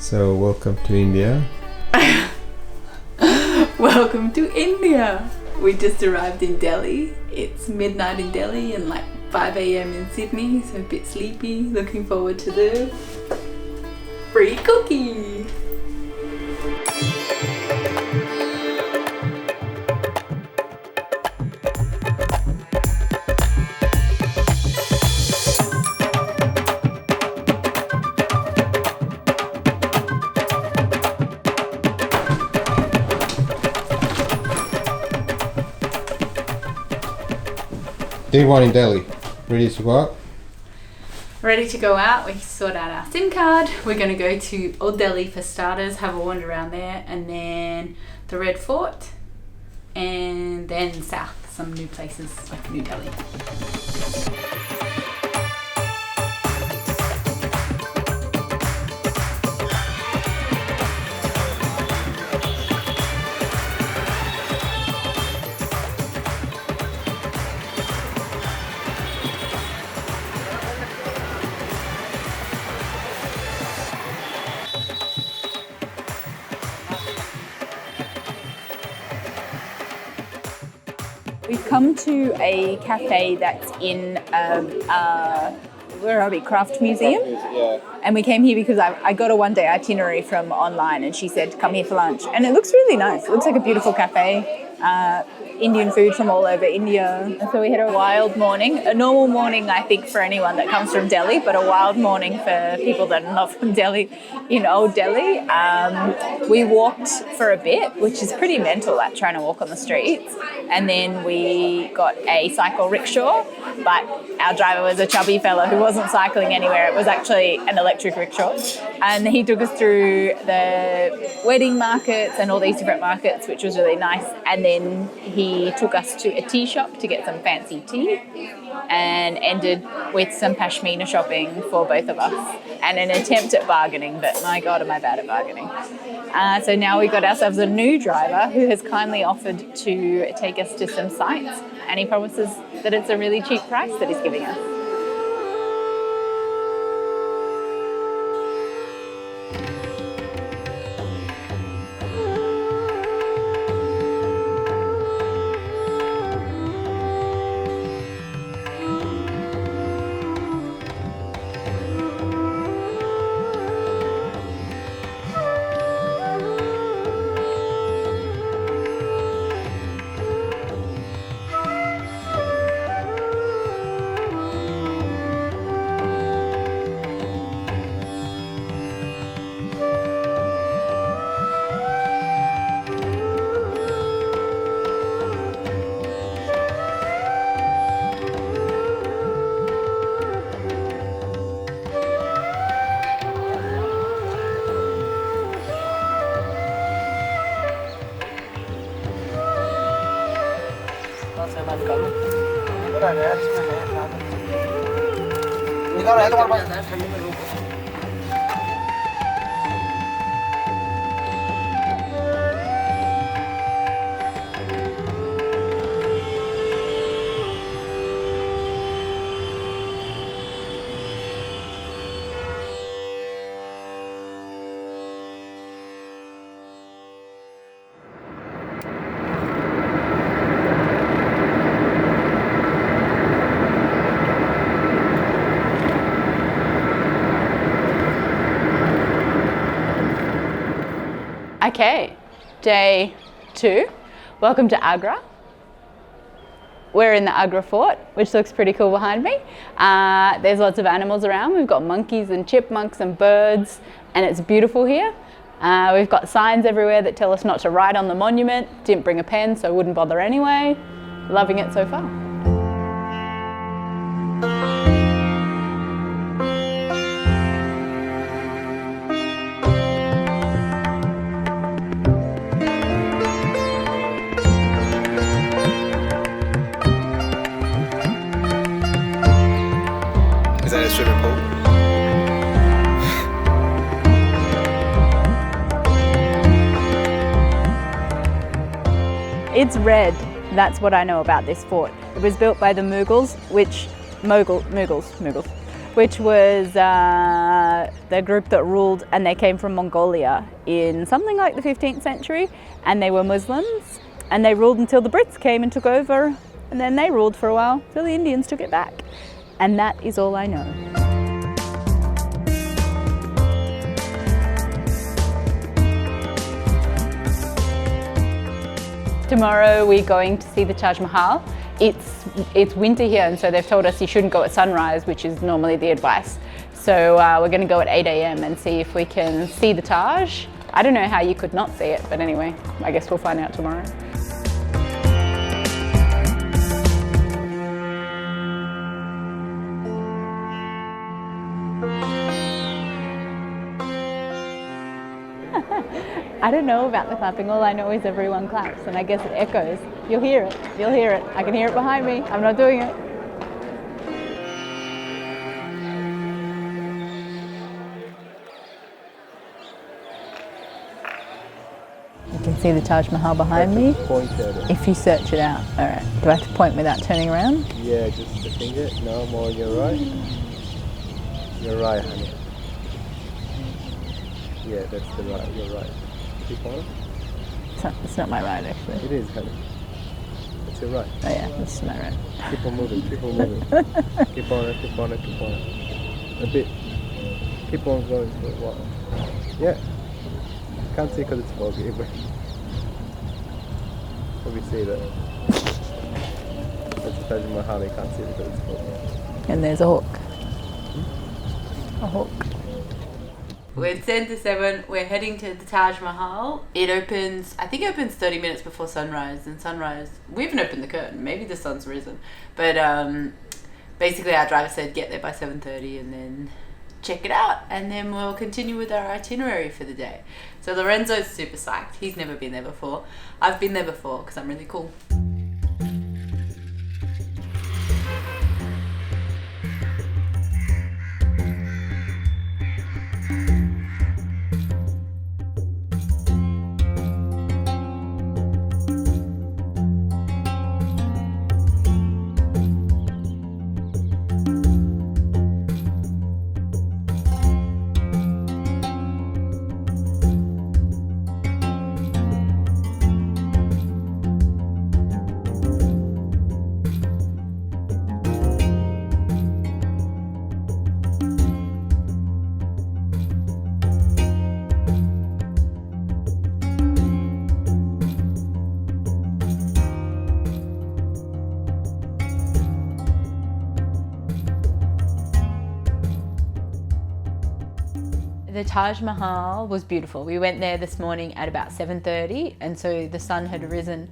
So welcome to India. Welcome to India. We just arrived in Delhi. It's midnight in Delhi and like 5 a.m. in Sydney, so a bit sleepy. Looking forward to the free cookie. Day one in Delhi. Ready to go out? Ready to go out. We sort out our SIM card. We're going to go to Old Delhi for starters, have a wander around there, and then the Red Fort, and then south, some new places like New Delhi. We've come to a cafe that's in where are we? Craft Museum. Yeah. And we came here because I got a one-day itinerary from online, and she said come here for lunch. And it looks really nice. It looks like a beautiful cafe. Indian food from all over India. And so we had a wild morning, a normal morning I think for anyone that comes from Delhi, but a wild morning for people that are not from Delhi in Old Delhi. We walked for a bit, which is pretty mental, that trying to walk on the streets. And then we got a cycle rickshaw, but our driver was a chubby fella who wasn't cycling anywhere. It was actually an electric rickshaw. And he took us through the wedding markets and all these different markets, which was really nice. And then he took us to a tea shop to get some fancy tea and ended with some pashmina shopping for both of us and an attempt at bargaining, but my God, am I bad at bargaining. So now we've got ourselves a new driver who has kindly offered to take us to some sites, and he promises that it's a really cheap price that he's giving us. Okay, day 2. Welcome to Agra. We're in the Agra Fort, which looks pretty cool behind me. There's lots of animals around. We've got monkeys and chipmunks and birds, and it's beautiful here. We've got signs everywhere that tell us not to write on the monument. Didn't bring a pen, so I wouldn't bother anyway. Loving it so far. Is that a swimming pool? It's red. That's what I know about this fort. It was built by the Mughals, which was the group that ruled, and they came from Mongolia in something like the 15th century, and they were Muslims, and they ruled until the Brits came and took over, and then they ruled for a while till the Indians took it back. And that is all I know. Tomorrow we're going to see the Taj Mahal. It's winter here, and so they've told us you shouldn't go at sunrise, which is normally the advice. So we're going to go at 8 a.m. and see if we can see the Taj. I don't know how you could not see it, but anyway, I guess we'll find out tomorrow. I don't know about the clapping, all I know is everyone claps, and I guess it echoes. You'll hear it, I can hear it behind me, I'm not doing it. You can see the Taj Mahal behind me. Point at it. If you search it out. Alright, do I have to point without turning around? Yeah, just the finger. No, more your right. You're right, honey. Yeah, that's the right. You're right. Keep on. It's not my right, actually. It is, honey. It's your right. Oh yeah, this is my right. Keep on moving. Keep on moving. Keep on it. Keep on it. Keep on it. A bit. Keep on going for a while. Yeah. Can't see because it's foggy, but probably see that. That's the Taj Mahal. You can't see it because it's foggy. And there's a hawk. A hawk. We're 10 to 7. We're heading to the Taj Mahal. It opens, I think it opens 30 minutes before sunrise. And sunrise, we haven't opened the curtain. Maybe the sun's risen. But basically our driver said get there by 7:30 and then check it out. And then we'll continue with our itinerary for the day. So Lorenzo's super psyched. He's never been there before. I've been there before because I'm really cool. The Taj Mahal was beautiful. We went there this morning at about 7:30, and so the sun had risen,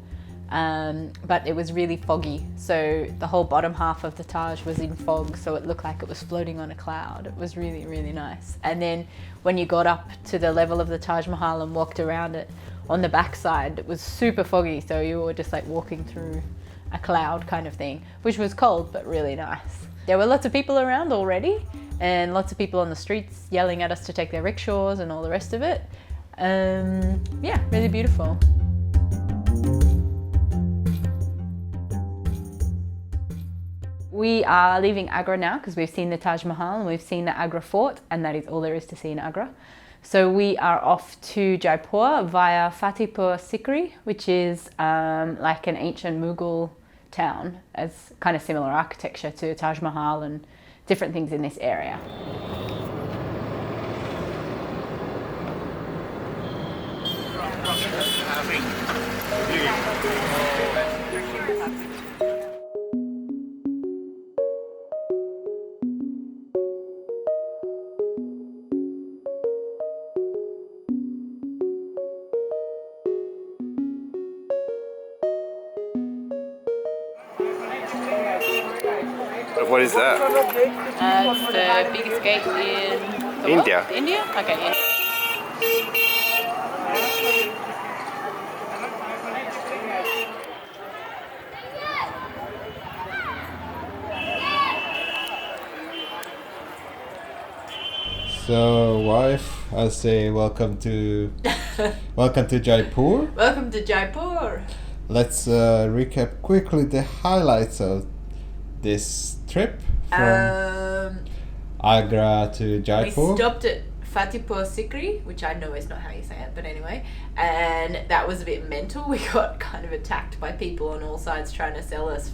but it was really foggy. So the whole bottom half of the Taj was in fog, so it looked like it was floating on a cloud. It was really, really nice. And then when you got up to the level of the Taj Mahal and walked around it, on the backside, it was super foggy, so you were just like walking through a cloud kind of thing, which was cold, but really nice. There were lots of people around already, and lots of people on the streets yelling at us to take their rickshaws and all the rest of it. Yeah, really beautiful. We are leaving Agra now because we've seen the Taj Mahal and we've seen the Agra Fort, and that is all there is to see in Agra. So we are off to Jaipur via Fatehpur, Sikri, which is like an ancient Mughal town, as kind of similar architecture to Taj Mahal and different things in this area. What is that? It's the biggest gate in the India. World? India? Okay, yeah. So, wife, I'll say welcome to Jaipur. Welcome to Jaipur. Let's recap quickly the highlights of this trip from Agra to Jaipur. We stopped at Fatehpur Sikri, which I know is not how you say it, but anyway, and that was a bit mental. We got kind of attacked by people on all sides trying to sell us,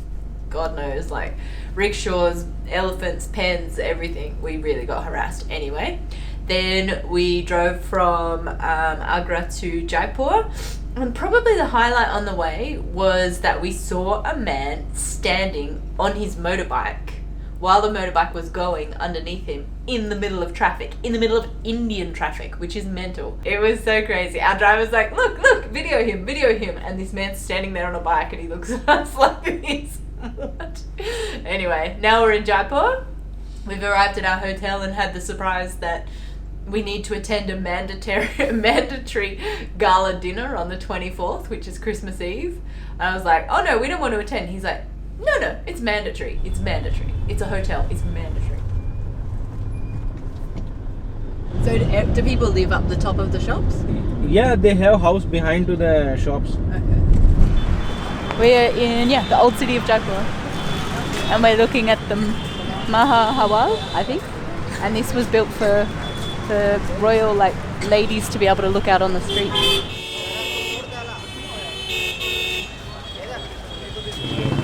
God knows, like rickshaws, elephants, pens, everything. We really got harassed. Anyway, then we drove from Agra to Jaipur, and probably the highlight on the way was that we saw a man standing on his motorbike while the motorbike was going underneath him in the middle of traffic, in the middle of Indian traffic, which is mental. It was so crazy. Our driver's like, look, video him. And this man's standing there on a bike and he looks at us like this. What? Anyway, now we're in Jaipur. We've arrived at our hotel and had the surprise that we need to attend a mandatory gala dinner on the 24th, which is Christmas Eve. And I was like, oh no, we don't want to attend. He's like, no, it's mandatory. It's mandatory. It's a hotel. It's mandatory. So do people live up the top of the shops? Yeah, they have house behind to the shops. Okay. We're in the old city of Jaipur, and we're looking at the Mahal, I think. And this was built for the royal ladies to be able to look out on the street.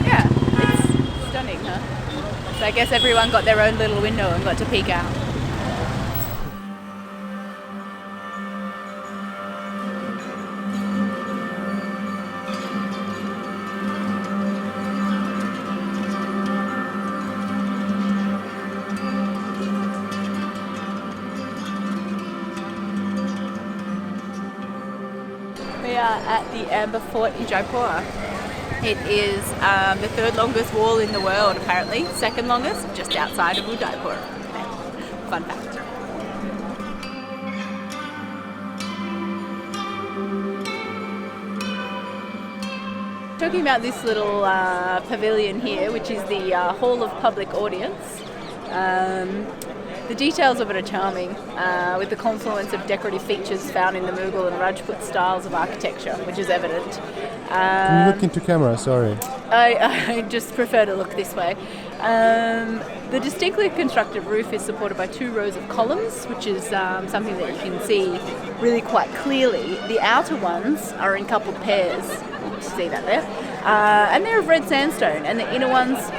Yeah, it's stunning, huh? So I guess everyone got their own little window and got to peek out. We are at the Agra Fort in Jaipur. It is the third longest wall in the world, apparently. Second longest, just outside of Udaipur. Fun fact. Talking about this little pavilion here, which is the Hall of Public Audience. The details of it are charming, with the confluence of decorative features found in the Mughal and Rajput styles of architecture, which is evident. Can you look into camera? Sorry. I just prefer to look this way. The distinctly constructed roof is supported by 2 rows of columns, which is something that you can see really quite clearly. The outer ones are in coupled pairs. You see that there? And they're of red sandstone, and the inner ones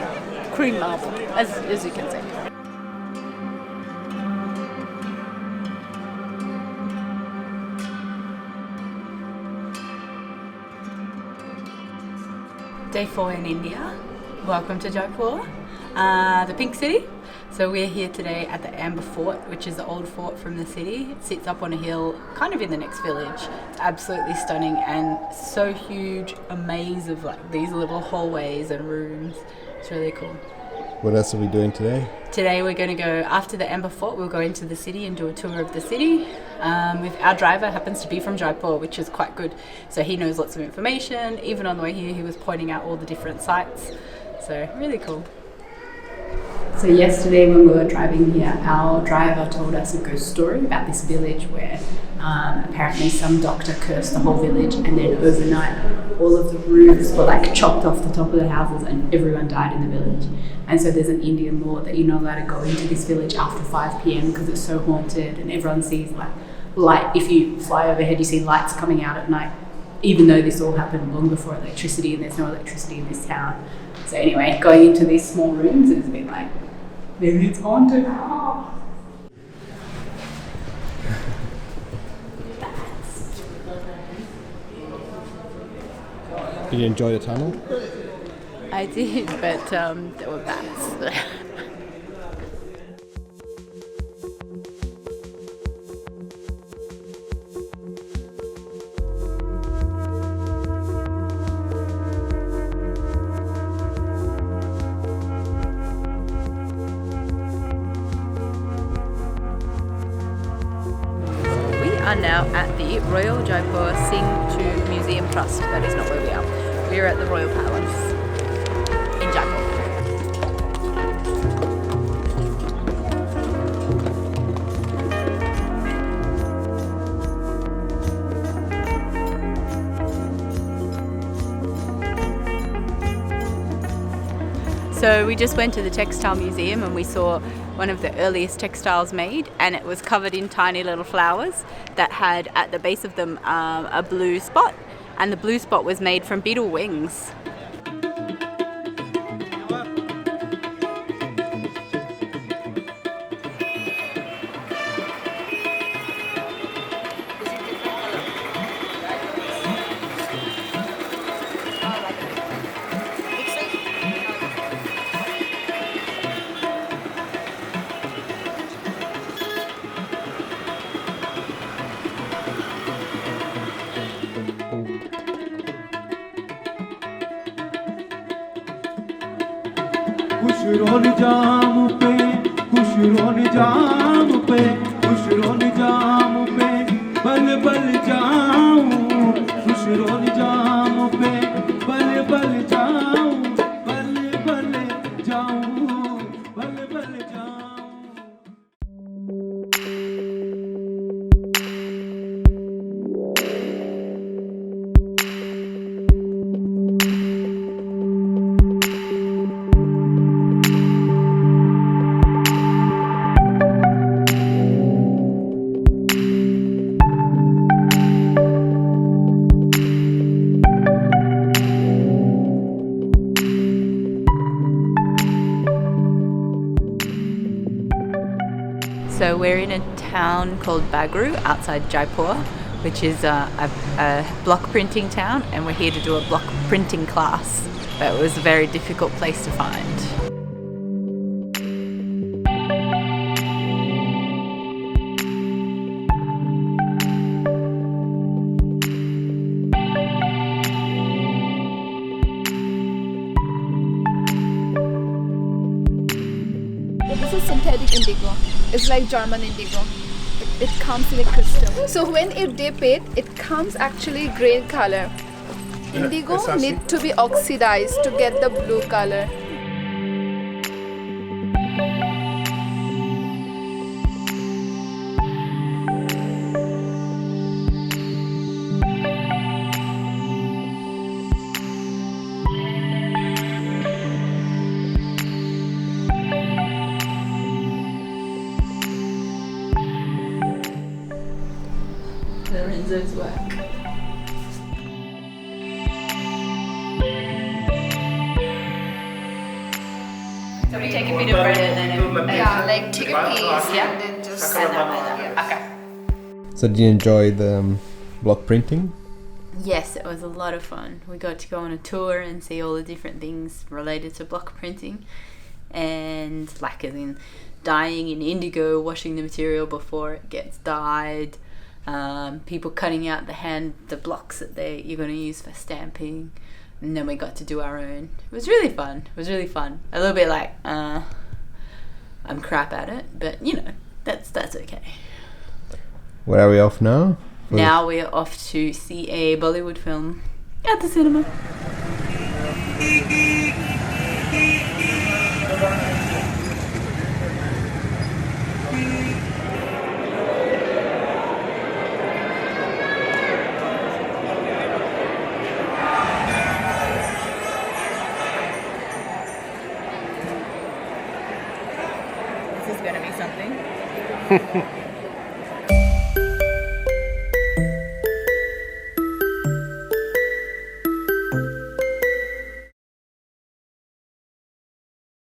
cream marble, as you can see. Day 4 in India. Welcome to Jaipur, the Pink City. So we're here today at the Agra Fort, which is the old fort from the city. It sits up on a hill, kind of in the next village. It's absolutely stunning and so huge, a maze of these little hallways and rooms. It's really cool. What else are we doing today? Today we're going to go, after the Agra Fort, we'll go into the city and do a tour of the city. Our driver happens to be from Jaipur, which is quite good. So he knows lots of information. Even on the way here, he was pointing out all the different sites. So really cool. So yesterday when we were driving here, our driver told us a ghost story about this village where apparently some doctor cursed the whole village, and then overnight all of the roofs were chopped off the top of the houses and everyone died in the village. And so there's an Indian law that you're not allowed to go into this village after 5 p.m. because it's so haunted, and everyone sees light. If you fly overhead, you see lights coming out at night, even though this all happened long before electricity, and there's no electricity in this town. So anyway, going into these small rooms, it's been maybe it's haunted. Did you enjoy the tunnel? I did, but there were bats. We are now at the Royal Jaipur Singh II Museum Trust. That is not where we are. We are at the Royal Palace in Jaipur. So we just went to the textile museum and we saw one of the earliest textiles made, and it was covered in tiny little flowers that had at the base of them a blue spot, and the blue spot was made from beetle wings. खुशरोन जाम पे खुशरोन जाम पे खुशरोन जाम पे बल बल जाऊं खुशरोन जाम पे बल बल जाऊं बल बल जाऊं बल बल जाऊं So we're in a town called Bagru outside Jaipur, which is a block printing town, and we're here to do a block printing class. But it was a very difficult place to find. This is synthetic indigo. It's like German indigo. It comes in a crystal. So when you dip it, it comes actually green color. Indigo need to be oxidized to get the blue color. Lorenzo's work. So we take a bit of bread and then Yeah, like take a piece Yeah. and then just send that. Okay. So did you enjoy the block printing? Yes, it was a lot of fun. We got to go on a tour and see all the different things related to block printing, and like as in dyeing in indigo, washing the material before it gets dyed, people cutting out the blocks that you're going to use for stamping, and then we got to do our own. It was really fun. It was really fun. A little bit like I'm crap at it, but you know that's okay. Where are we off now? Now we're off to see a Bollywood film at the cinema. This is going to be something.